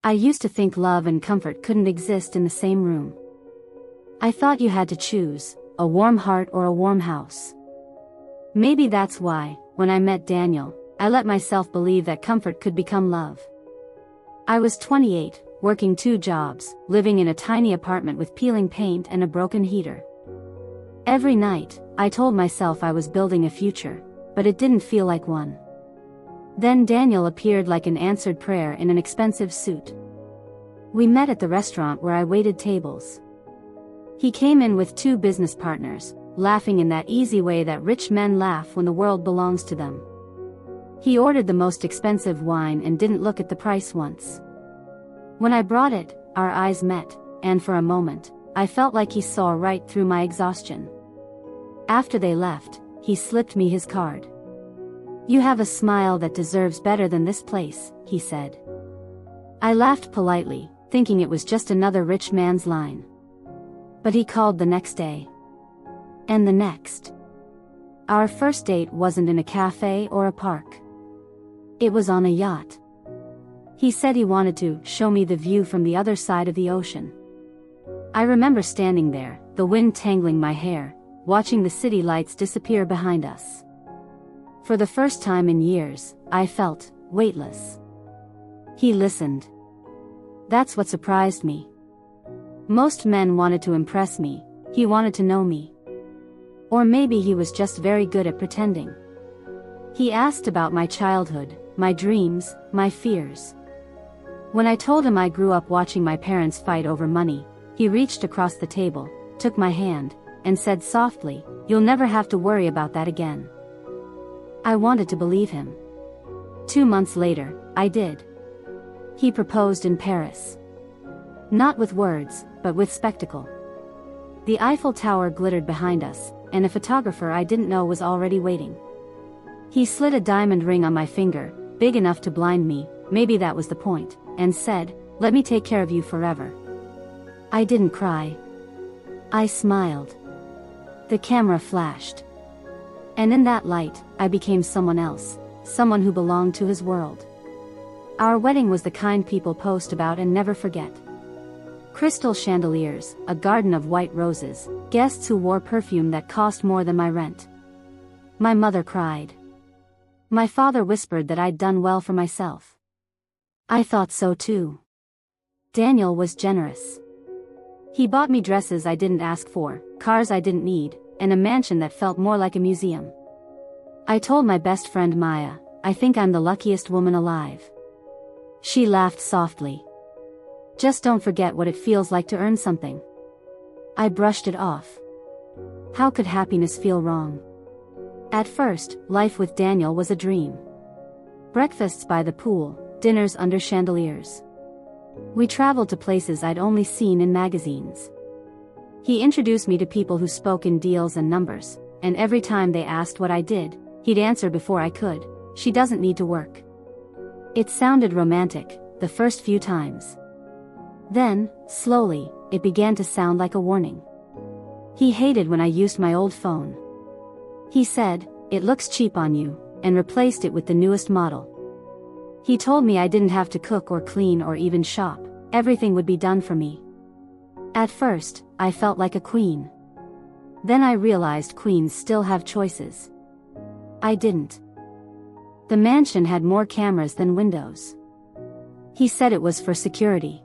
I used to think love and comfort couldn't exist in the same room. I thought you had to choose, a warm heart or a warm house. Maybe that's why, when I met Daniel, I let myself believe that comfort could become love. I was 28, working 2 jobs, living in a tiny apartment with peeling paint and a broken heater. Every night, I told myself I was building a future, but it didn't feel like one. Then Daniel appeared like an answered prayer in an expensive suit. We met at the restaurant where I waited tables. He came in with 2 business partners, laughing in that easy way that rich men laugh when the world belongs to them. He ordered the most expensive wine and didn't look at the price once. When I brought it, our eyes met, and for a moment, I felt like he saw right through my exhaustion. After they left, he slipped me his card. "You have a smile that deserves better than this place," he said. I laughed politely, thinking it was just another rich man's line. But he called the next day. And the next. Our first date wasn't in a cafe or a park. It was on a yacht. He said he wanted to show me the view from the other side of the ocean. I remember standing there, the wind tangling my hair, watching the city lights disappear behind us. For the first time in years, I felt weightless. He listened. That's what surprised me. Most men wanted to impress me, he wanted to know me. Or maybe he was just very good at pretending. He asked about my childhood, my dreams, my fears. When I told him I grew up watching my parents fight over money, he reached across the table, took my hand, and said softly, "You'll never have to worry about that again." I wanted to believe him. 2 months later, I did. He proposed in Paris. Not with words, but with spectacle. The Eiffel Tower glittered behind us, and a photographer I didn't know was already waiting. He slid a diamond ring on my finger, big enough to blind me, maybe that was the point, and said, "Let me take care of you forever." I didn't cry. I smiled. The camera flashed. And in that light, I became someone else, someone who belonged to his world. Our wedding was the kind people post about and never forget. Crystal chandeliers, a garden of white roses, guests who wore perfume that cost more than my rent. My mother cried. My father whispered that I'd done well for myself. I thought so too. Daniel was generous. He bought me dresses I didn't ask for, cars I didn't need, and a mansion that felt more like a museum. I told my best friend Maya, "I think I'm the luckiest woman alive." She laughed softly. "Just don't forget what it feels like to earn something." I brushed it off. How could happiness feel wrong? At first, life with Daniel was a dream. Breakfasts by the pool, dinners under chandeliers. We traveled to places I'd only seen in magazines. He introduced me to people who spoke in deals and numbers, and every time they asked what I did, he'd answer before I could, "She doesn't need to work." It sounded romantic, the first few times. Then, slowly, it began to sound like a warning. He hated when I used my old phone. He said, "It looks cheap on you," and replaced it with the newest model. He told me I didn't have to cook or clean or even shop, everything would be done for me. At first, I felt like a queen. Then I realized queens still have choices. I didn't. The mansion had more cameras than windows. He said it was for security.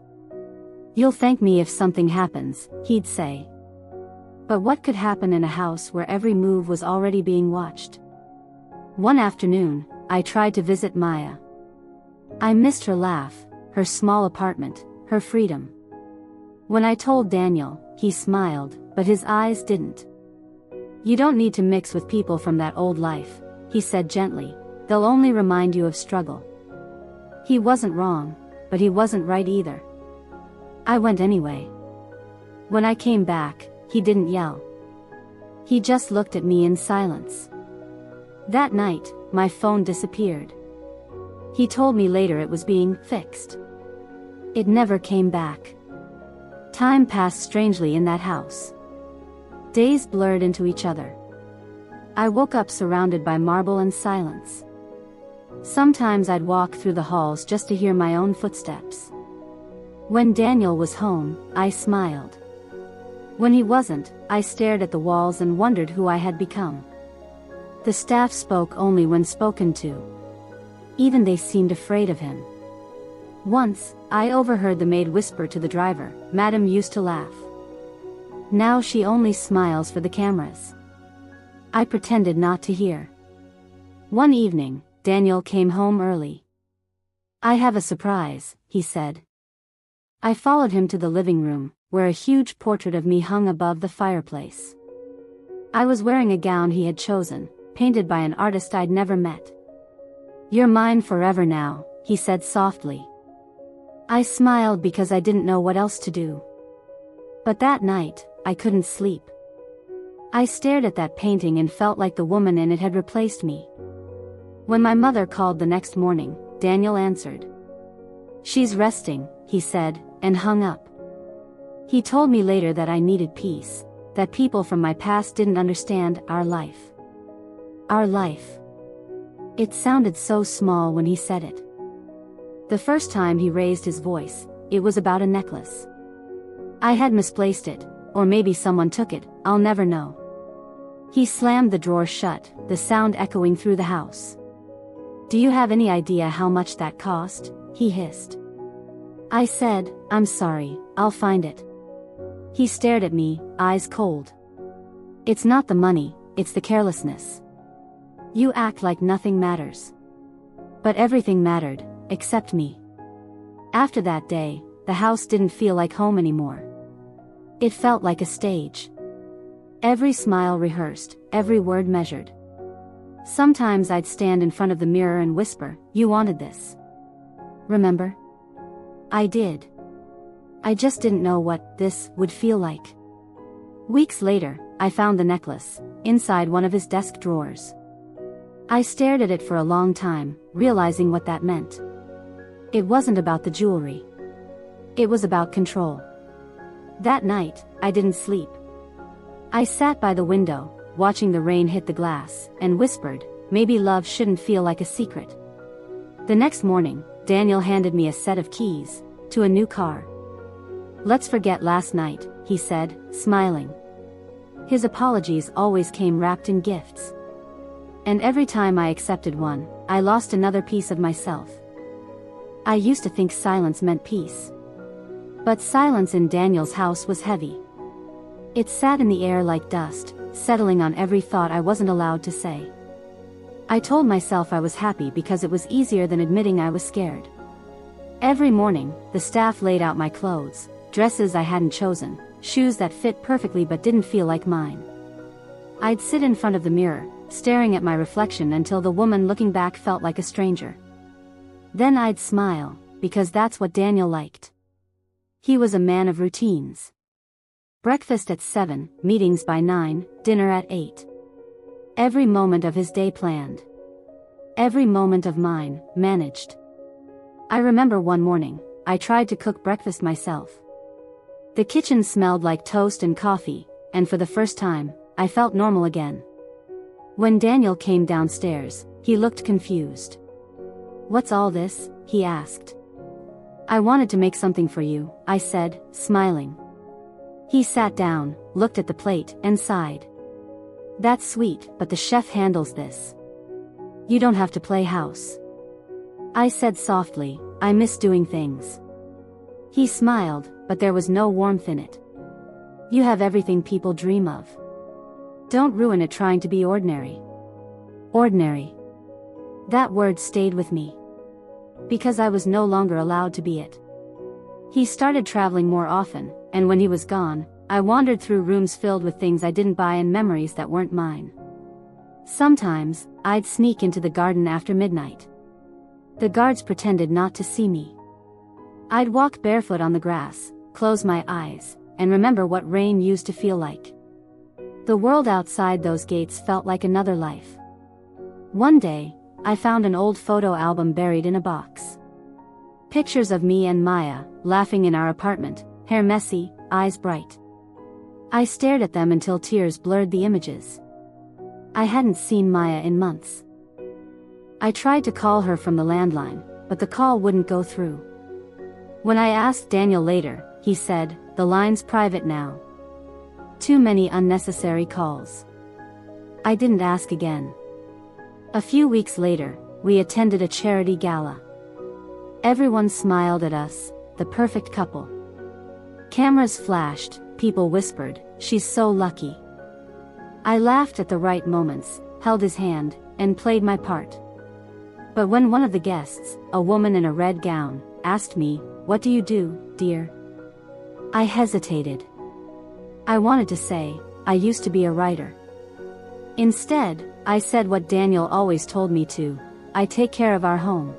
"You'll thank me if something happens," he'd say. But what could happen in a house where every move was already being watched? One afternoon, I tried to visit Maya. I missed her laugh, her small apartment, her freedom. When I told Daniel, he smiled, but his eyes didn't. "You don't need to mix with people from that old life," he said gently. "They'll only remind you of struggle." He wasn't wrong, but he wasn't right either. I went anyway. When I came back, he didn't yell. He just looked at me in silence. That night, my phone disappeared. He told me later it was being fixed. It never came back. Time passed strangely in that house. Days blurred into each other. I woke up surrounded by marble and silence. Sometimes I'd walk through the halls just to hear my own footsteps. When Daniel was home, I smiled. When he wasn't, I stared at the walls and wondered who I had become. The staff spoke only when spoken to. Even they seemed afraid of him. Once, I overheard the maid whisper to the driver, "Madam used to laugh. Now she only smiles for the cameras." I pretended not to hear. One evening, Daniel came home early. "I have a surprise," he said. I followed him to the living room, where a huge portrait of me hung above the fireplace. I was wearing a gown he had chosen, painted by an artist I'd never met. "You're mine forever now," he said softly. I smiled because I didn't know what else to do. But that night, I couldn't sleep. I stared at that painting and felt like the woman in it had replaced me. When my mother called the next morning, Daniel answered. "She's resting," he said, and hung up. He told me later that I needed peace, that people from my past didn't understand our life. Our life. It sounded so small when he said it. The first time he raised his voice, it was about a necklace. I had misplaced it, or maybe someone took it, I'll never know. He slammed the drawer shut, the sound echoing through the house. "Do you have any idea how much that cost?" he hissed. I said, "I'm sorry, I'll find it." He stared at me, eyes cold. "It's not the money, it's the carelessness. You act like nothing matters." But everything mattered, except me. After that day, the house didn't feel like home anymore. It felt like a stage. Every smile rehearsed, every word measured. Sometimes I'd stand in front of the mirror and whisper, "You wanted this. Remember?" I did. I just didn't know what this would feel like. Weeks later, I found the necklace, inside one of his desk drawers. I stared at it for a long time, realizing what that meant. It wasn't about the jewelry. It was about control. That night, I didn't sleep. I sat by the window, watching the rain hit the glass, and whispered, maybe love shouldn't feel like a secret. The next morning, Daniel handed me a set of keys to a new car. "Let's forget last night," he said, smiling. His apologies always came wrapped in gifts. And every time I accepted one, I lost another piece of myself. I used to think silence meant peace. But silence in Daniel's house was heavy. It sat in the air like dust, settling on every thought I wasn't allowed to say. I told myself I was happy because it was easier than admitting I was scared. Every morning, the staff laid out my clothes, dresses I hadn't chosen, shoes that fit perfectly but didn't feel like mine. I'd sit in front of the mirror, staring at my reflection until the woman looking back felt like a stranger. Then I'd smile, because that's what Daniel liked. He was a man of routines. Breakfast at 7, meetings by 9, dinner at 8. Every moment of his day planned. Every moment of mine, managed. I remember one morning, I tried to cook breakfast myself. The kitchen smelled like toast and coffee, and for the first time, I felt normal again. When Daniel came downstairs, he looked confused. "What's all this?" he asked. "I wanted to make something for you," I said, smiling. He sat down, looked at the plate, and sighed. "That's sweet, but the chef handles this. You don't have to play house." I said softly, "I miss doing things." He smiled, but there was no warmth in it. "You have everything people dream of. Don't ruin it trying to be ordinary." Ordinary. That word stayed with me. Because I was no longer allowed to be it. He started traveling more often, and when he was gone, I wandered through rooms filled with things I didn't buy and memories that weren't mine. Sometimes, I'd sneak into the garden after midnight. The guards pretended not to see me. I'd walk barefoot on the grass, close my eyes, and remember what rain used to feel like. The world outside those gates felt like another life. One day, I found an old photo album buried in a box. Pictures of me and Maya, laughing in our apartment, hair messy, eyes bright. I stared at them until tears blurred the images. I hadn't seen Maya in months. I tried to call her from the landline, but the call wouldn't go through. When I asked Daniel later, he said, "The line's private now. Too many unnecessary calls." I didn't ask again. A few weeks later, we attended a charity gala. Everyone smiled at us, the perfect couple. Cameras flashed, people whispered, "She's so lucky." I laughed at the right moments, held his hand, and played my part. But when one of the guests, a woman in a red gown, asked me, "What do you do, dear?" I hesitated. I wanted to say, "I used to be a writer." Instead, I said what Daniel always told me to, "I take care of our home."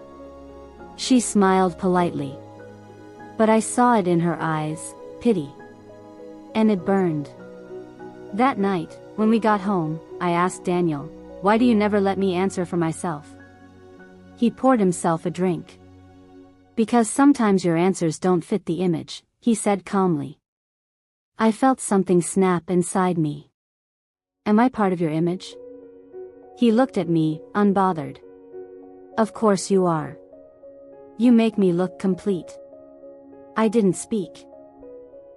She smiled politely. But I saw it in her eyes, pity. And it burned. That night, when we got home, I asked Daniel, "Why do you never let me answer for myself?" He poured himself a drink. "Because sometimes your answers don't fit the image," he said calmly. I felt something snap inside me. "Am I part of your image?" He looked at me, unbothered. "Of course you are. You make me look complete." I didn't speak.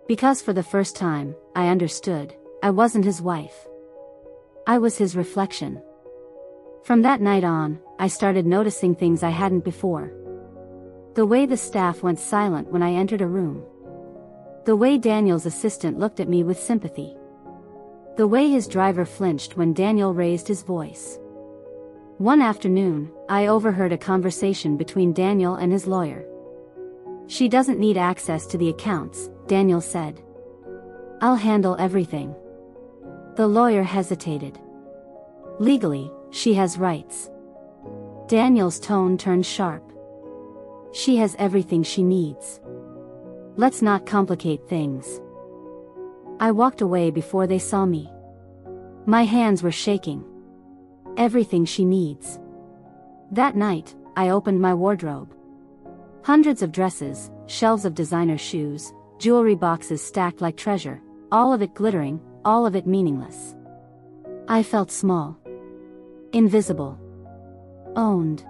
Because for the first time, I understood, I wasn't his wife. I was his reflection. From that night on, I started noticing things I hadn't before. The way the staff went silent when I entered a room. The way Daniel's assistant looked at me with sympathy. The way his driver flinched when Daniel raised his voice. One afternoon, I overheard a conversation between Daniel and his lawyer. "She doesn't need access to the accounts," Daniel said. "I'll handle everything." The lawyer hesitated. "Legally, she has rights." Daniel's tone turned sharp. "She has everything she needs. Let's not complicate things." I walked away before they saw me. My hands were shaking. Everything she needs. That night, I opened my wardrobe. Hundreds of dresses, shelves of designer shoes, jewelry boxes stacked like treasure, all of it glittering, all of it meaningless. I felt small. Invisible. Owned.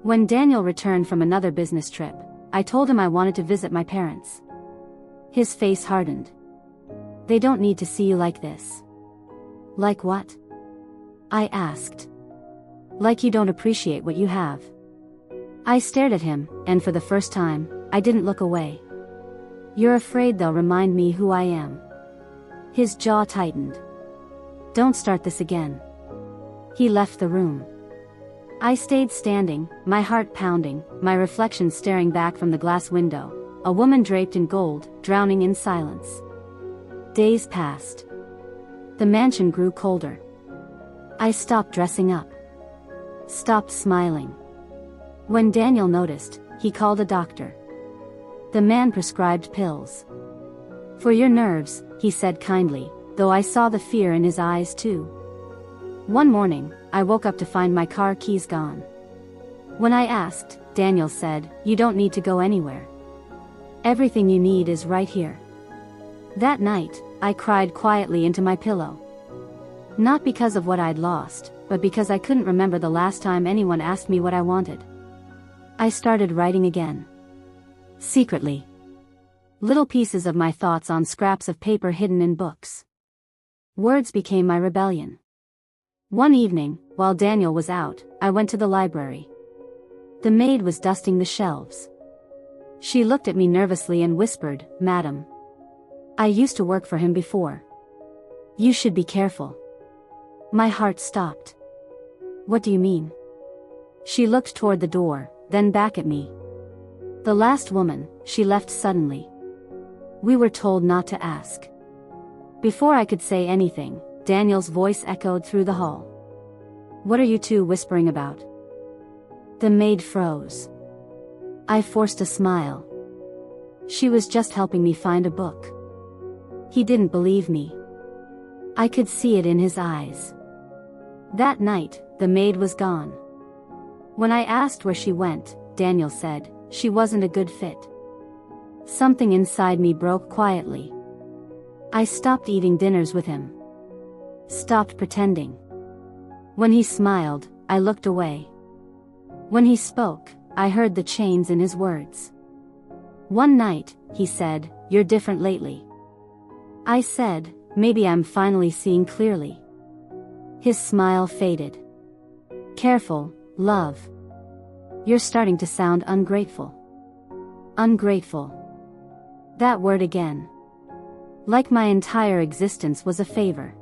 When Daniel returned from another business trip, I told him I wanted to visit my parents. His face hardened. "They don't need to see you like this." "Like what?" I asked. "Like you don't appreciate what you have." I stared at him, and for the first time, I didn't look away. "You're afraid they'll remind me who I am." His jaw tightened. "Don't start this again." He left the room. I stayed standing, my heart pounding, my reflection staring back from the glass window, a woman draped in gold, drowning in silence. Days passed. The mansion grew colder. I stopped dressing up. Stopped smiling. When Daniel noticed, he called a doctor. The man prescribed pills. "For your nerves," he said kindly, though I saw the fear in his eyes too. One morning, I woke up to find my car keys gone. When I asked, Daniel said, "You don't need to go anywhere. Everything you need is right here." That night, I cried quietly into my pillow. Not because of what I'd lost, but because I couldn't remember the last time anyone asked me what I wanted. I started writing again. Secretly. Little pieces of my thoughts on scraps of paper hidden in books. Words became my rebellion. One evening, while Daniel was out, I went to the library. The maid was dusting the shelves. She looked at me nervously and whispered, "Madam. I used to work for him before. You should be careful." My heart stopped. "What do you mean?" She looked toward the door, then back at me. "The last woman, she left suddenly. We were told not to ask." Before I could say anything, Daniel's voice echoed through the hall. "What are you two whispering about?" The maid froze. I forced a smile. She was just helping me find a book. He didn't believe me. I could see it in his eyes. That night, the maid was gone. When I asked where she went, Daniel said, "She wasn't a good fit." Something inside me broke quietly. I stopped eating dinners with him. Stopped pretending. When he smiled, I looked away. When he spoke, I heard the chains in his words. One night, he said, "You're different lately." I said, "Maybe I'm finally seeing clearly." His smile faded. "Careful, love. You're starting to sound ungrateful." Ungrateful. That word again. Like my entire existence was a favor.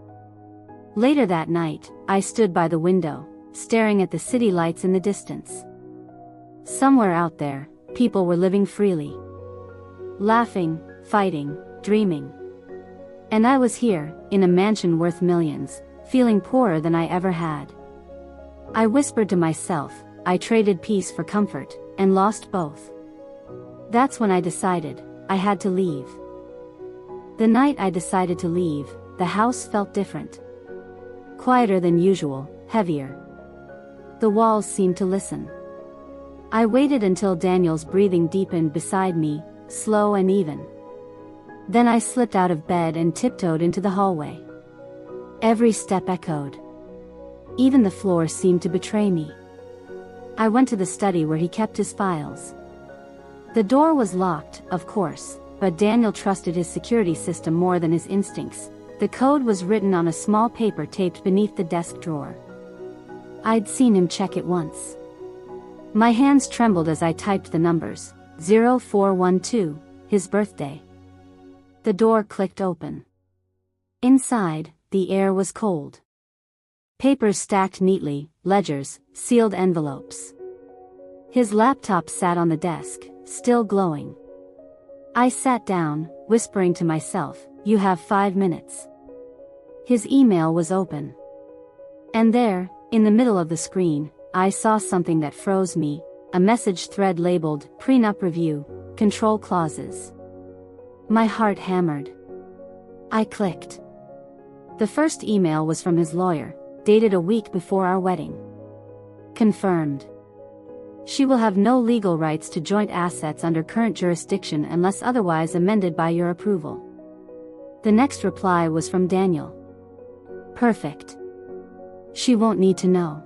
Later that night, I stood by the window, staring at the city lights in the distance. Somewhere out there, people were living freely. Laughing, fighting, dreaming. And I was here, in a mansion worth millions, feeling poorer than I ever had. I whispered to myself, I traded peace for comfort, and lost both. That's when I decided, I had to leave. The night I decided to leave, the house felt different. Quieter than usual, heavier. The walls seemed to listen. I waited until Daniel's breathing deepened beside me, slow and even. Then I slipped out of bed and tiptoed into the hallway. Every step echoed. Even the floor seemed to betray me. I went to the study where he kept his files. The door was locked, of course, but Daniel trusted his security system more than his instincts. The code was written on a small paper taped beneath the desk drawer. I'd seen him check it once. My hands trembled as I typed the numbers. 0412, his birthday. The door clicked open. Inside, the air was cold. Papers stacked neatly, ledgers, sealed envelopes. His laptop sat on the desk, still glowing. I sat down, whispering to myself, "You have 5 minutes." His email was open. And there, in the middle of the screen, I saw something that froze me, a message thread labeled, "Prenup Review, Control Clauses." My heart hammered. I clicked. The first email was from his lawyer, dated a week before our wedding. Confirmed. She will have no legal rights to joint assets under current jurisdiction unless otherwise amended by your approval. The next reply was from Daniel. Perfect. She won't need to know.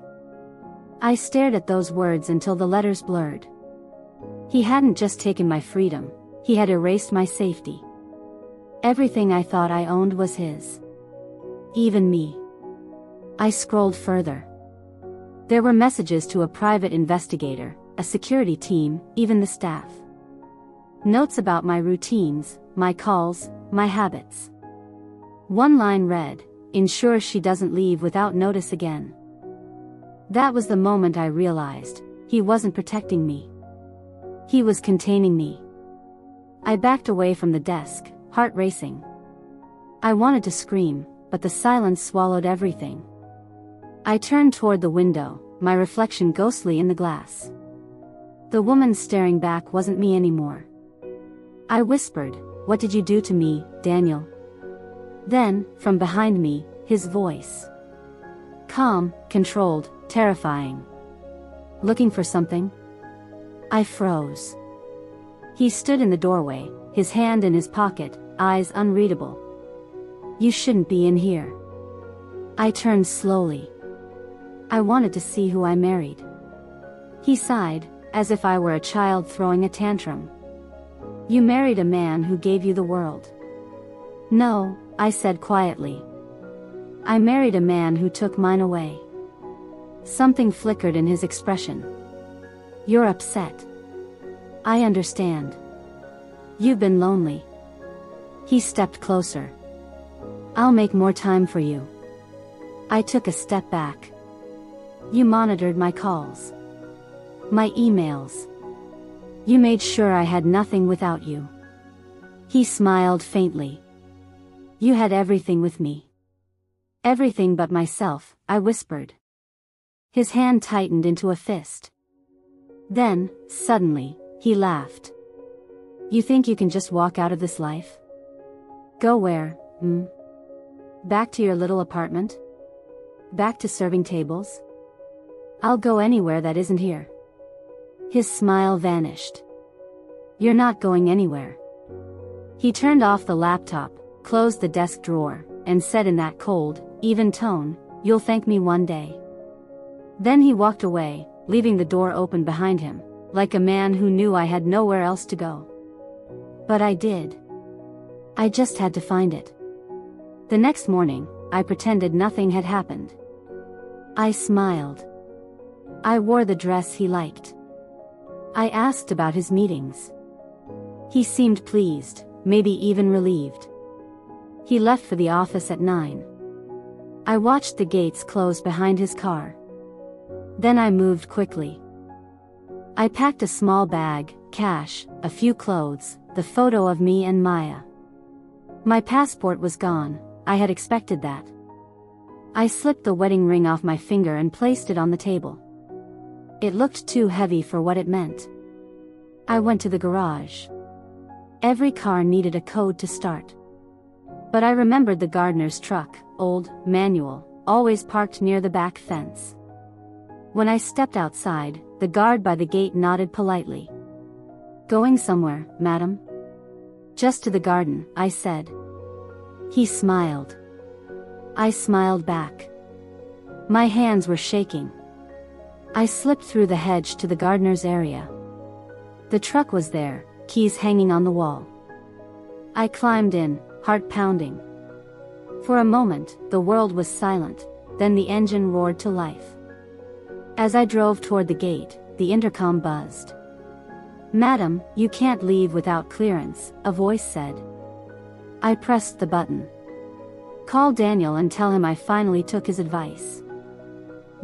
I stared at those words until the letters blurred. He hadn't just taken my freedom, he had erased my safety. Everything I thought I owned was his. Even me. I scrolled further. There were messages to a private investigator, a security team, even the staff. Notes about my routines, my calls, my habits. One line read, "Ensure she doesn't leave without notice again." That was the moment I realized, he wasn't protecting me. He was containing me. I backed away from the desk, heart racing. I wanted to scream, but the silence swallowed everything. I turned toward the window, my reflection ghostly in the glass. The woman staring back wasn't me anymore. I whispered, "What did you do to me, Daniel?" Then, from behind me, his voice. Calm, controlled, terrifying. Looking for something? I froze. He stood in the doorway, his hand in his pocket, eyes unreadable. "You shouldn't be in here." I turned slowly. I wanted to see who I married. He sighed, as if I were a child throwing a tantrum. "You married a man who gave you the world." "No," I said quietly. "I married a man who took mine away." Something flickered in his expression. "You're upset. I understand. You've been lonely." He stepped closer. "I'll make more time for you." I took a step back. "You monitored my calls. My emails. You made sure I had nothing without you." He smiled faintly. "You had everything with me." "Everything but myself," I whispered. His hand tightened into a fist. Then, suddenly, he laughed. "You think you can just walk out of this life? Go where, Back to your little apartment? Back to serving tables? I'll go anywhere that isn't here." His smile vanished. "You're not going anywhere." He turned off the laptop, closed the desk drawer, and said in that cold, even tone, "You'll thank me one day." Then he walked away, leaving the door open behind him, like a man who knew I had nowhere else to go. But I did. I just had to find it. The next morning, I pretended nothing had happened. I smiled. I wore the dress he liked. I asked about his meetings. He seemed pleased, maybe even relieved. He left for the office at 9. I watched the gates close behind his car. Then I moved quickly. I packed a small bag, cash, a few clothes, the photo of me and Maya. My passport was gone. I had expected that. I slipped the wedding ring off my finger and placed it on the table. It looked too heavy for what it meant. I went to the garage. Every car needed a code to start. But I remembered the gardener's truck, old, manual, always parked near the back fence. When I stepped outside, the guard by the gate nodded politely. "Going somewhere, madam?" "Just to the garden," I said. He smiled. I smiled back. My hands were shaking. I slipped through the hedge to the gardener's area. The truck was there, keys hanging on the wall. I climbed in, heart pounding. For a moment, the world was silent, then the engine roared to life. As I drove toward the gate, the intercom buzzed. "Madam, you can't leave without clearance," a voice said. I pressed the button. "Call Daniel and tell him I finally took his advice."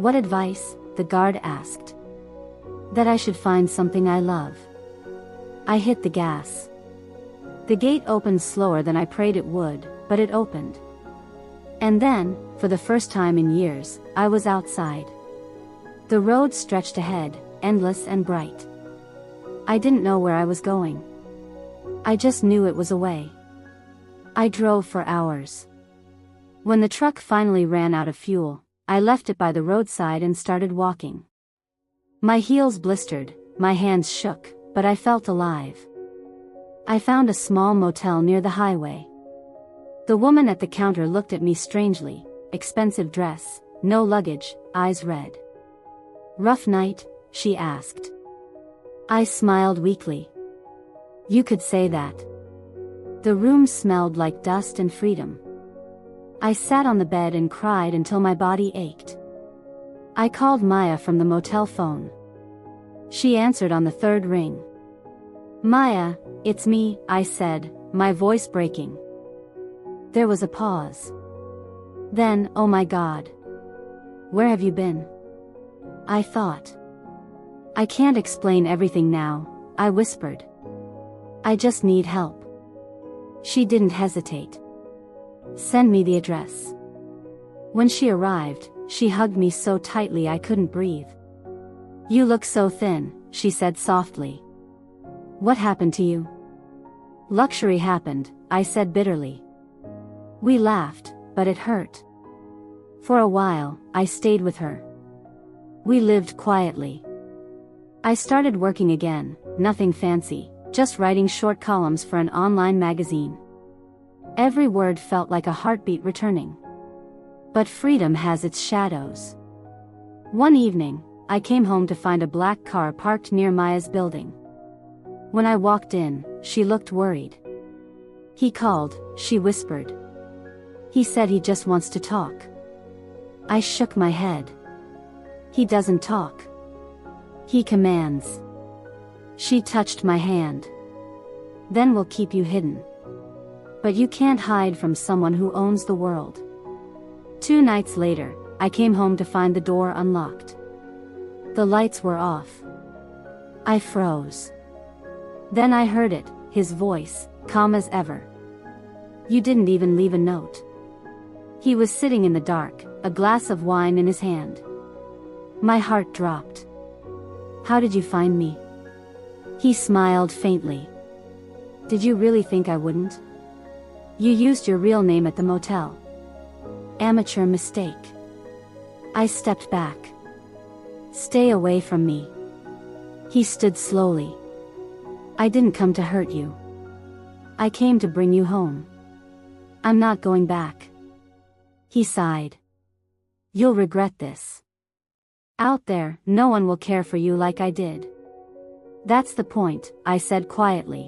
"What advice?" the guard asked. "That I should find something I love." I hit the gas. The gate opened slower than I prayed it would, but it opened. And then, for the first time in years, I was outside. The road stretched ahead, endless and bright. I didn't know where I was going. I just knew it was away. I drove for hours. When the truck finally ran out of fuel, I left it by the roadside and started walking. My heels blistered, my hands shook, but I felt alive. I found a small motel near the highway. The woman at the counter looked at me strangely. Expensive dress, no luggage, eyes red. "Rough night?" she asked. I smiled weakly. "You could say that." The room smelled like dust and freedom. I sat on the bed and cried until my body ached. I called Maya from the motel phone. She answered on the third ring. "Maya, it's me," I said, my voice breaking. There was a pause. Then, "Oh my God. Where have you been?" I thought. "I can't explain everything now," I whispered. "I just need help." She didn't hesitate. "Send me the address." When she arrived, she hugged me so tightly I couldn't breathe. "You look so thin," she said softly. "What happened to you?" "Luxury happened," I said bitterly. We laughed, but it hurt. For a while, I stayed with her. We lived quietly. I started working again, nothing fancy, just writing short columns for an online magazine. Every word felt like a heartbeat returning. But freedom has its shadows. One evening, I came home to find a black car parked near Maya's building. When I walked in, she looked worried. "He called," she whispered. "He said he just wants to talk." I shook my head. "He doesn't talk. He commands." She touched my hand. "Then we'll keep you hidden. But you can't hide from someone who owns the world." 2 nights later, I came home to find the door unlocked. The lights were off. I froze. Then I heard it, his voice, calm as ever. "You didn't even leave a note." He was sitting in the dark, a glass of wine in his hand. My heart dropped. "How did you find me?" He smiled faintly. "Did you really think I wouldn't? You used your real name at the motel." "Amateur mistake." I stepped back. "Stay away from me." He stood slowly. "I didn't come to hurt you. I came to bring you home. I'm not going back." He sighed. "You'll regret this. Out there, no one will care for you like I did." "That's the point," I said quietly.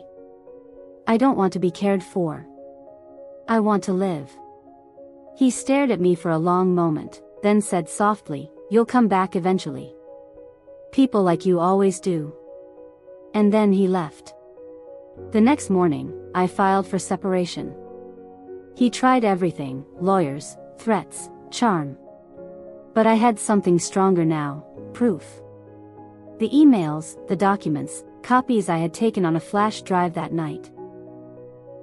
I don't want to be cared for. I want to live. He stared at me for a long moment, then said softly, "You'll come back eventually. People like you always do." And then he left. The next morning, I filed for separation. He tried everything, lawyers, threats, charm. But I had something stronger now, proof. The emails, the documents, copies I had taken on a flash drive that night.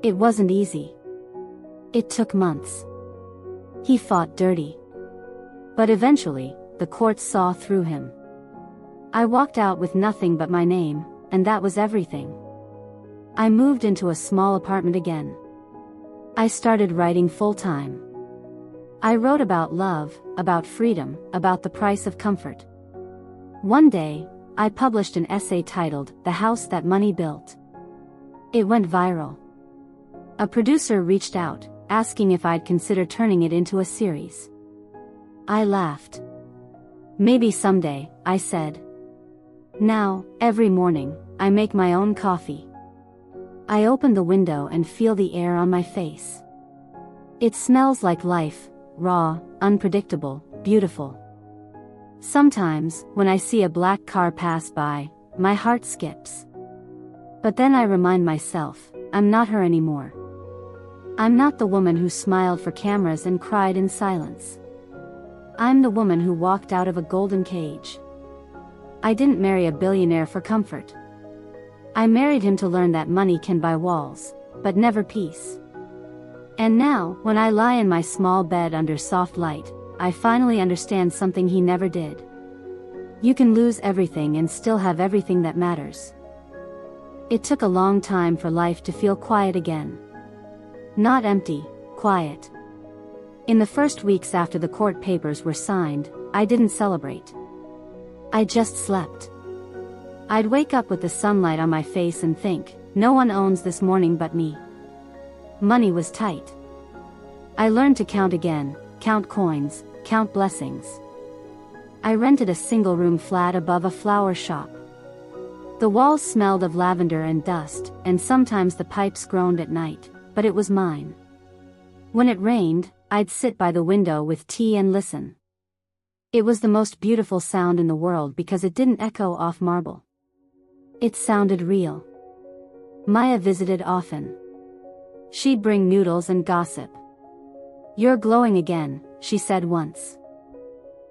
It wasn't easy. It took months. He fought dirty. But eventually, the courts saw through him. I walked out with nothing but my name, and that was everything. I moved into a small apartment again. I started writing full-time. I wrote about love, about freedom, about the price of comfort. One day, I published an essay titled, "The House That Money Built." It went viral. A producer reached out, asking if I'd consider turning it into a series. I laughed. "Maybe someday," I said. Now, every morning, I make my own coffee. I open the window and feel the air on my face. It smells like life, raw, unpredictable, beautiful. Sometimes, when I see a black car pass by, my heart skips. But then I remind myself, I'm not her anymore. I'm not the woman who smiled for cameras and cried in silence. I'm the woman who walked out of a golden cage. I didn't marry a billionaire for comfort. I married him to learn that money can buy walls, but never peace. And now, when I lie in my small bed under soft light, I finally understand something he never did. You can lose everything and still have everything that matters. It took a long time for life to feel quiet again. Not empty, quiet. In the first weeks after the court papers were signed, I didn't celebrate. I just slept. I'd wake up with the sunlight on my face and think, no one owns this morning but me. Money was tight. I learned to count again, count coins, count blessings. I rented a single-room flat above a flower shop. The walls smelled of lavender and dust, and sometimes the pipes groaned at night, but it was mine. When it rained, I'd sit by the window with tea and listen. It was the most beautiful sound in the world because it didn't echo off marble. It sounded real. Maya visited often. She'd bring noodles and gossip. "You're glowing again," she said once.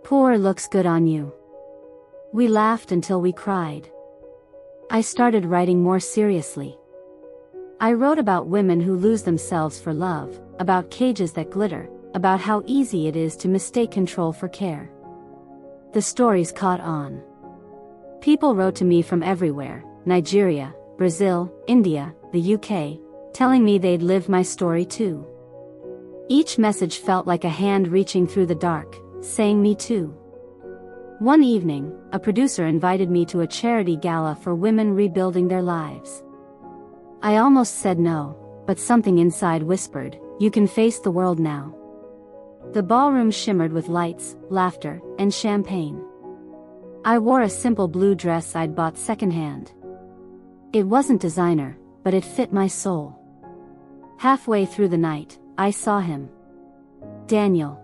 "Poor looks good on you." We laughed until we cried. I started writing more seriously. I wrote about women who lose themselves for love, about cages that glitter, about how easy it is to mistake control for care. The stories caught on. People wrote to me from everywhere, Nigeria, Brazil, India, the UK, telling me they'd lived my story too. Each message felt like a hand reaching through the dark, saying me too. One evening, a producer invited me to a charity gala for women rebuilding their lives. I almost said no, but something inside whispered, "You can face the world now." The ballroom shimmered with lights, laughter, and champagne. I wore a simple blue dress I'd bought secondhand. It wasn't designer, but it fit my soul. Halfway through the night, I saw him. Daniel.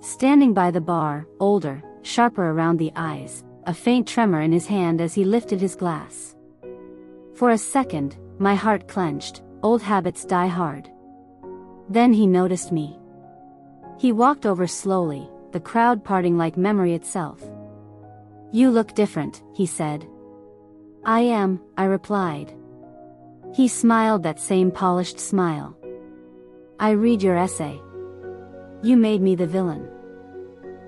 Standing by the bar, older, sharper around the eyes, a faint tremor in his hand as he lifted his glass. For a second, my heart clenched, old habits die hard. Then he noticed me. He walked over slowly, the crowd parting like memory itself. "You look different," he said. "I am," I replied. He smiled that same polished smile. "I read your essay. You made me the villain."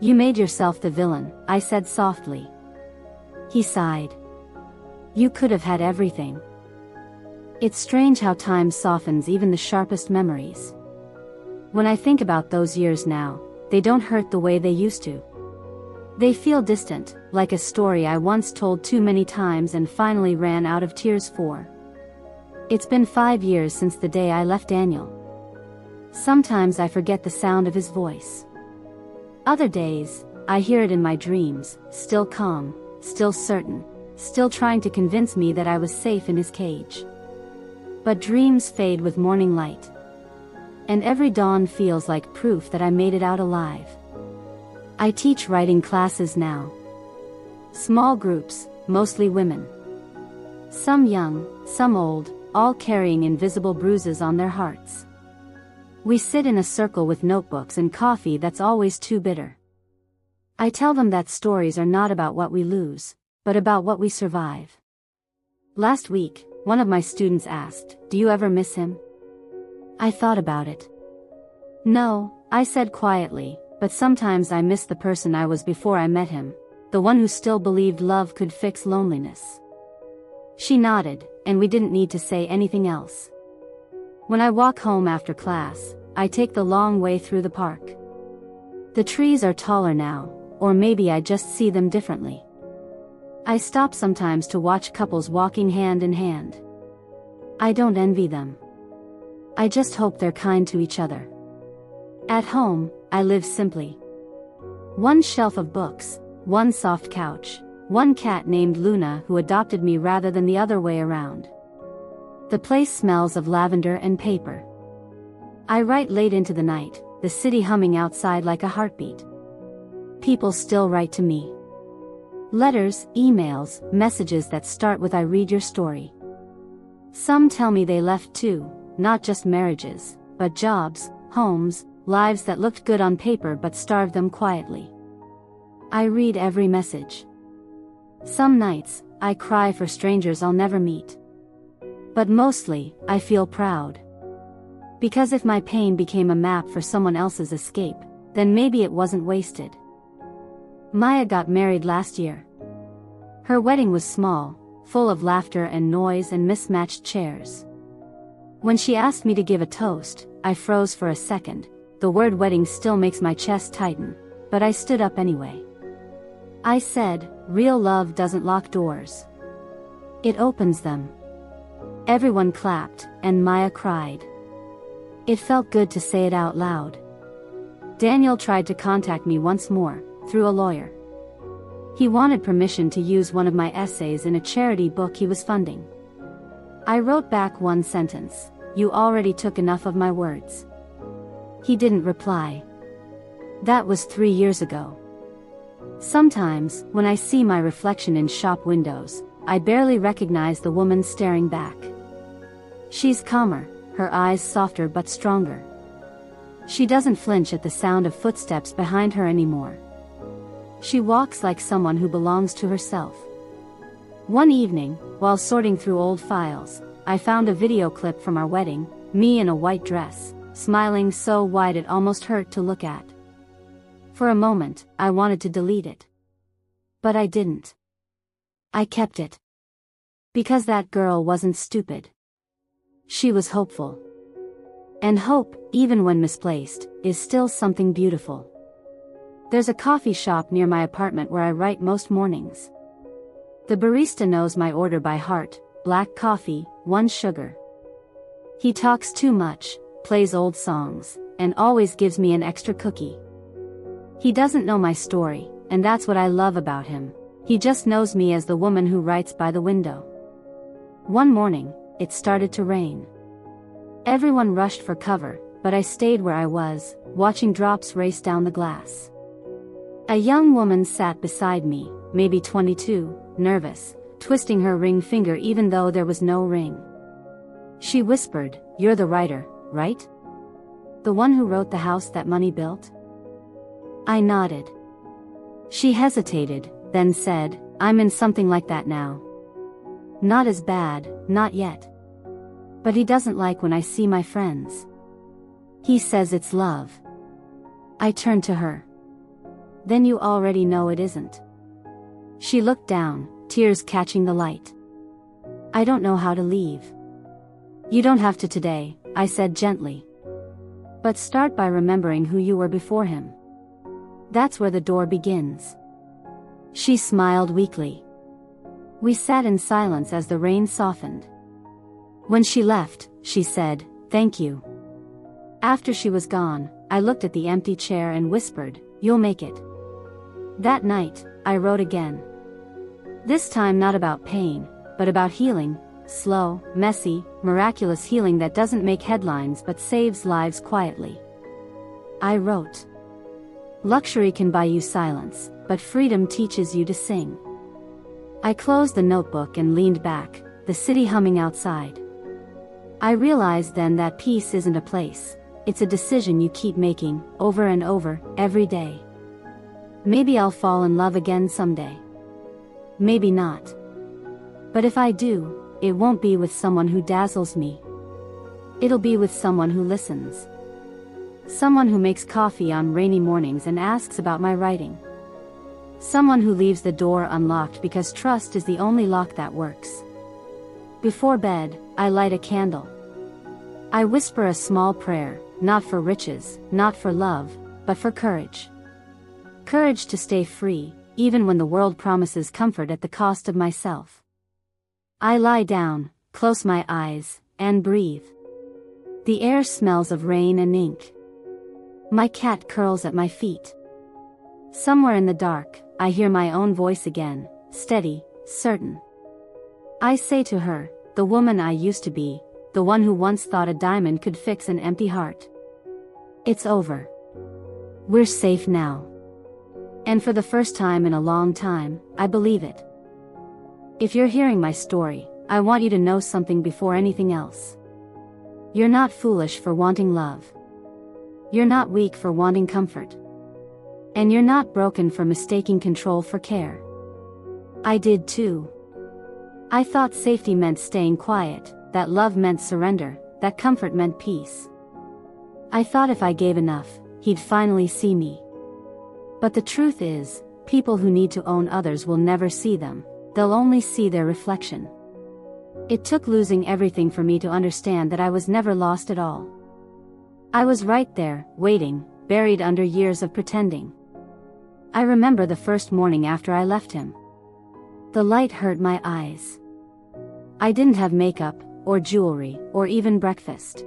"You made yourself the villain," I said softly. He sighed. "You could have had everything." It's strange how time softens even the sharpest memories. When I think about those years now, they don't hurt the way they used to. They feel distant, like a story I once told too many times and finally ran out of tears for. It's been 5 years since the day I left Daniel. Sometimes I forget the sound of his voice. Other days, I hear it in my dreams, still calm, still certain, still trying to convince me that I was safe in his cage. But dreams fade with morning light. And every dawn feels like proof that I made it out alive. I teach writing classes now. Small groups, mostly women. Some young, some old, all carrying invisible bruises on their hearts. We sit in a circle with notebooks and coffee that's always too bitter. I tell them that stories are not about what we lose, but about what we survive. Last week, one of my students asked, "Do you ever miss him?" I thought about it. "No," I said quietly, "but sometimes I miss the person I was before I met him, the one who still believed love could fix loneliness." She nodded, and we didn't need to say anything else. When I walk home after class, I take the long way through the park. The trees are taller now, or maybe I just see them differently. I stop sometimes to watch couples walking hand in hand. I don't envy them. I just hope they're kind to each other. At home, I live simply. One shelf of books, one soft couch, one cat named Luna who adopted me rather than the other way around. The place smells of lavender and paper. I write late into the night, the city humming outside like a heartbeat. People still write to me. Letters, emails, messages that start with "I read your story." Some tell me they left too, not just marriages, but jobs, homes, lives that looked good on paper but starved them quietly. I read every message. Some nights, I cry for strangers I'll never meet. But mostly, I feel proud. Because if my pain became a map for someone else's escape, then maybe it wasn't wasted. Maya got married last year. Her wedding was small, full of laughter and noise and mismatched chairs. When she asked me to give a toast, I froze for a second. The word wedding still makes my chest tighten, but I stood up anyway. I said, "Real love doesn't lock doors. It opens them." Everyone clapped, and Maya cried. It felt good to say it out loud. Daniel tried to contact me once more, through a lawyer. He wanted permission to use one of my essays in a charity book he was funding. I wrote back one sentence: "You already took enough of my words." He didn't reply. That was 3 years ago. Sometimes, when I see my reflection in shop windows, I barely recognize the woman staring back. She's calmer, her eyes softer but stronger. She doesn't flinch at the sound of footsteps behind her anymore. She walks like someone who belongs to herself. One evening, while sorting through old files, I found a video clip from our wedding, me in a white dress, smiling so wide it almost hurt to look at. For a moment, I wanted to delete it. But I didn't. I kept it. Because that girl wasn't stupid. She was hopeful. And hope, even when misplaced, is still something beautiful. There's a coffee shop near my apartment where I write most mornings. The barista knows my order by heart: black coffee, 1 sugar. He talks too much, plays old songs, and always gives me an extra cookie. He doesn't know my story, and that's what I love about him. He just knows me as the woman who writes by the window. One morning, it started to rain. Everyone rushed for cover, but I stayed where I was, watching drops race down the glass. A young woman sat beside me, maybe 22, nervous, twisting her ring finger even though there was no ring. She whispered, "You're the writer, right? The one who wrote The House That Money Built?" I nodded. She hesitated, then said, "I'm in something like that now. Not as bad, not yet. But he doesn't like when I see my friends. He says it's love." I turned to her. "Then you already know it isn't." She looked down, tears catching the light. "I don't know how to leave." "You don't have to today," I said gently. "But start by remembering who you were before him. That's where the door begins." She smiled weakly. We sat in silence as the rain softened. When she left, she said, "Thank you." After she was gone, I looked at the empty chair and whispered, "You'll make it." That night, I wrote again. This time not about pain, but about healing, slow, messy, miraculous healing that doesn't make headlines but saves lives quietly. I wrote, "Luxury can buy you silence, but freedom teaches you to sing." I closed the notebook and leaned back, the city humming outside. I realized then that peace isn't a place, it's a decision you keep making, over and over, every day. Maybe I'll fall in love again someday. Maybe not. But if I do, it won't be with someone who dazzles me. It'll be with someone who listens. Someone who makes coffee on rainy mornings and asks about my writing. Someone who leaves the door unlocked because trust is the only lock that works. Before bed, I light a candle. I whisper a small prayer, not for riches, not for love, but for courage. Courage to stay free, even when the world promises comfort at the cost of myself. I lie down, close my eyes, and breathe. The air smells of rain and ink. My cat curls at my feet. Somewhere in the dark, I hear my own voice again, steady, certain. I say to her, the woman I used to be, the one who once thought a diamond could fix an empty heart. It's over. We're safe now. And for the first time in a long time, I believe it. If you're hearing my story, I want you to know something before anything else. You're not foolish for wanting love. You're not weak for wanting comfort. And you're not broken for mistaking control for care. I did too. I thought safety meant staying quiet, that love meant surrender, that comfort meant peace. I thought if I gave enough, he'd finally see me. But the truth is, people who need to own others will never see them, they'll only see their reflection. It took losing everything for me to understand that I was never lost at all. I was right there, waiting, buried under years of pretending. I remember the first morning after I left him. The light hurt my eyes. I didn't have makeup, or jewelry, or even breakfast.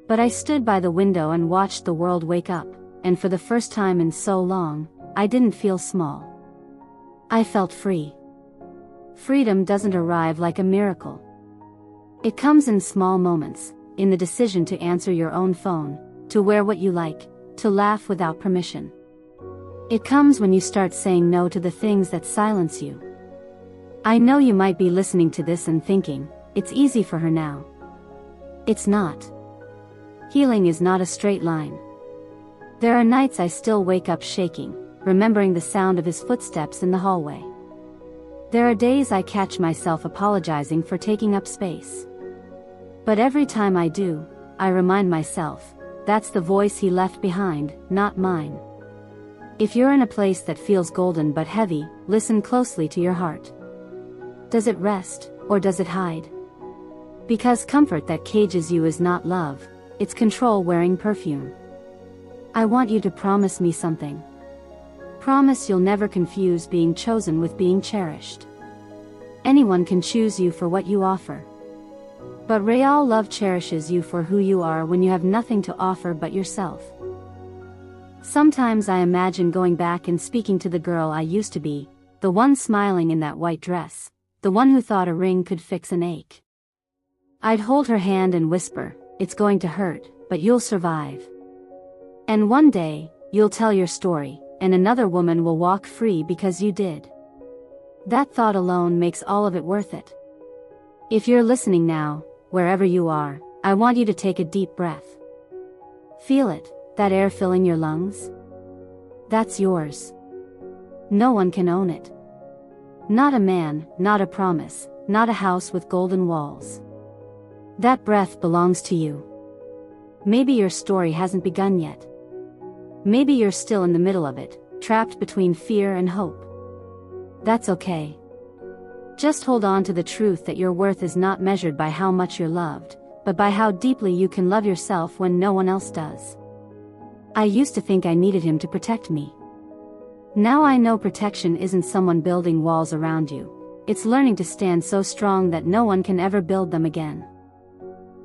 But I stood by the window and watched the world wake up, and for the first time in so long, I didn't feel small. I felt free. Freedom doesn't arrive like a miracle. It comes in small moments, in the decision to answer your own phone, to wear what you like, to laugh without permission. It comes when you start saying no to the things that silence you. I know you might be listening to this and thinking, it's easy for her now. It's not. Healing is not a straight line. There are nights I still wake up shaking, remembering the sound of his footsteps in the hallway. There are days I catch myself apologizing for taking up space. But every time I do, I remind myself, that's the voice he left behind, not mine. If you're in a place that feels golden but heavy, listen closely to your heart. Does it rest, or does it hide? Because comfort that cages you is not love, it's control wearing perfume. I want you to promise me something. Promise you'll never confuse being chosen with being cherished. Anyone can choose you for what you offer. But real love cherishes you for who you are when you have nothing to offer but yourself. Sometimes I imagine going back and speaking to the girl I used to be, the one smiling in that white dress, the one who thought a ring could fix an ache. I'd hold her hand and whisper, it's going to hurt, but you'll survive. And one day, you'll tell your story, and another woman will walk free because you did. That thought alone makes all of it worth it. If you're listening now, wherever you are, I want you to take a deep breath. Feel it, that air filling your lungs. That's yours. No one can own it. Not a man, not a promise, not a house with golden walls. That breath belongs to you. Maybe your story hasn't begun yet. Maybe you're still in the middle of it, trapped between fear and hope. That's okay. Just hold on to the truth that your worth is not measured by how much you're loved, but by how deeply you can love yourself when no one else does. I used to think I needed him to protect me. Now I know protection isn't someone building walls around you, it's learning to stand so strong that no one can ever build them again.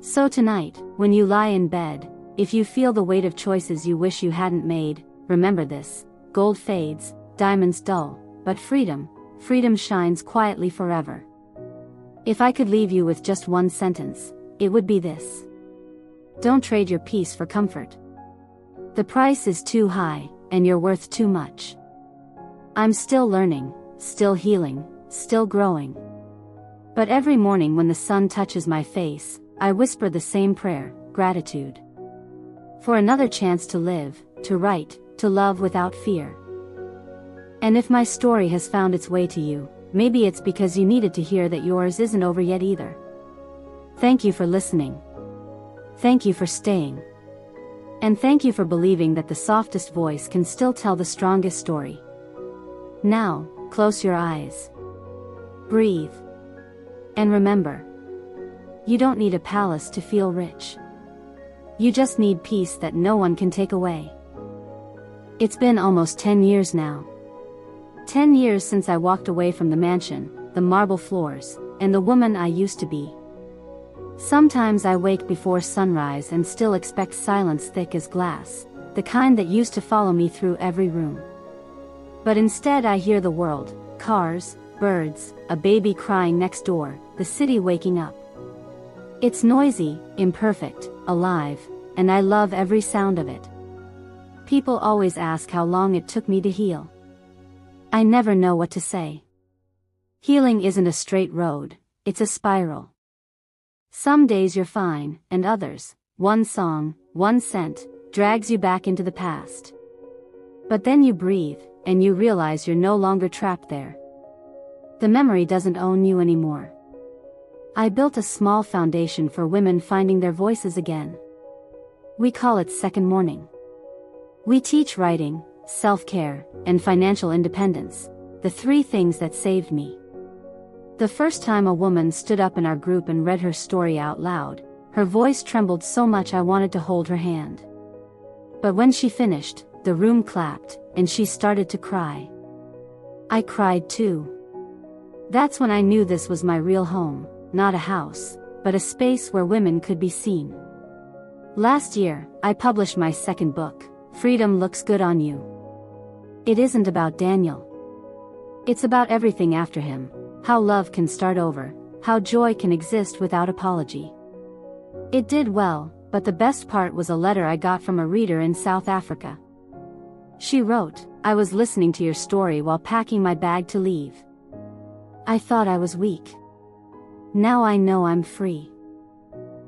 So tonight, when you lie in bed, if you feel the weight of choices you wish you hadn't made, remember this: gold fades, diamonds dull, but freedom shines quietly forever. If I could leave you with just one sentence, it would be this. Don't trade your peace for comfort. The price is too high, and you're worth too much. I'm still learning, still healing, still growing. But every morning when the sun touches my face, I whisper the same prayer, gratitude. For another chance to live, to write, to love without fear. And if my story has found its way to you, maybe it's because you needed to hear that yours isn't over yet either. Thank you for listening. Thank you for staying. And thank you for believing that the softest voice can still tell the strongest story. Now, close your eyes. Breathe. And remember, you don't need a palace to feel rich. You just need peace that no one can take away. It's been almost 10 years now. 10 years since I walked away from the mansion, the marble floors, and the woman I used to be. Sometimes I wake before sunrise and still expect silence thick as glass, the kind that used to follow me through every room. But instead I hear the world, cars, birds, a baby crying next door, the city waking up. It's noisy, imperfect, alive, and I love every sound of it. People always ask how long it took me to heal. I never know what to say. Healing isn't a straight road, it's a spiral. Some days you're fine, and others, one song, one scent, drags you back into the past. But then you breathe, and you realize you're no longer trapped there. The memory doesn't own you anymore. I built a small foundation for women finding their voices again. We call it Second Morning. We teach writing, self-care, and financial independence, the 3 things that saved me. The first time a woman stood up in our group and read her story out loud, her voice trembled so much I wanted to hold her hand. But when she finished, the room clapped, and she started to cry. I cried too. That's when I knew this was my real home, not a house, but a space where women could be seen. Last year, I published my second book, Freedom Looks Good on You. It isn't about Daniel. It's about everything after him, how love can start over, how joy can exist without apology. It did well, but the best part was a letter I got from a reader in South Africa. She wrote, "I was listening to your story while packing my bag to leave. I thought I was weak. Now I know I'm free."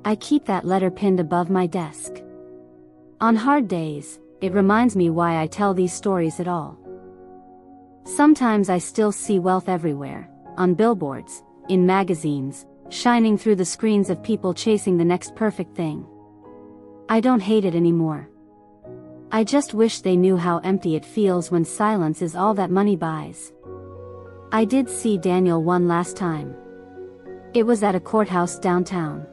I keep that letter pinned above my desk. On hard days, it reminds me why I tell these stories at all. Sometimes I still see wealth everywhere, on billboards, in magazines, shining through the screens of people chasing the next perfect thing. I don't hate it anymore. I just wish they knew how empty it feels when silence is all that money buys. I did see Daniel one last time. It was at a courthouse downtown.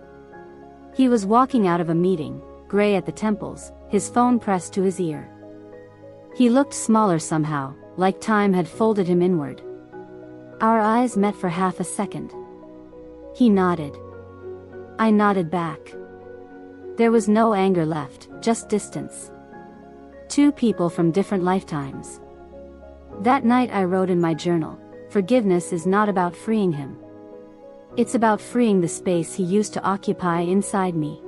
He was walking out of a meeting, gray at the temples, his phone pressed to his ear. He looked smaller somehow, like time had folded him inward. Our eyes met for half a second. He nodded. I nodded back. There was no anger left, just distance. 2 people from different lifetimes. That night I wrote in my journal, forgiveness is not about freeing him. It's about freeing the space he used to occupy inside me.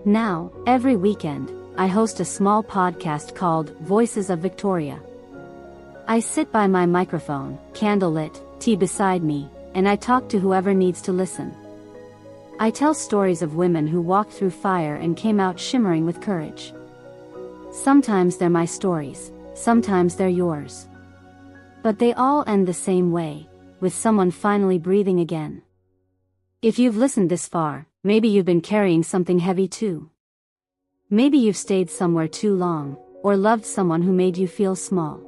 Now, every weekend, I host a small podcast called Voices of Victoria. I sit by my microphone, candle lit, tea beside me, and I talk to whoever needs to listen. I tell stories of women who walked through fire and came out shimmering with courage. Sometimes they're my stories, sometimes they're yours. But they all end the same way, with someone finally breathing again. If you've listened this far, maybe you've been carrying something heavy too. Maybe you've stayed somewhere too long, or loved someone who made you feel small.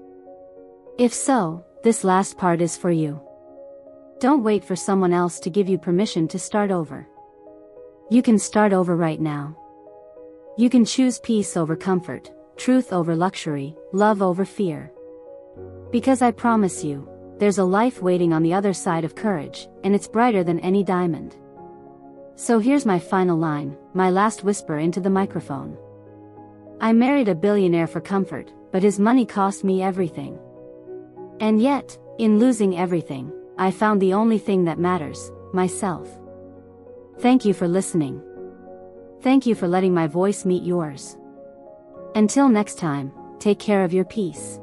If so, this last part is for you. Don't wait for someone else to give you permission to start over. You can start over right now. You can choose peace over comfort, truth over luxury, love over fear. Because I promise you, there's a life waiting on the other side of courage, and it's brighter than any diamond. So here's my final line, my last whisper into the microphone. I married a billionaire for comfort, but his money cost me everything. And yet, in losing everything, I found the only thing that matters, myself. Thank you for listening. Thank you for letting my voice meet yours. Until next time, take care of your peace.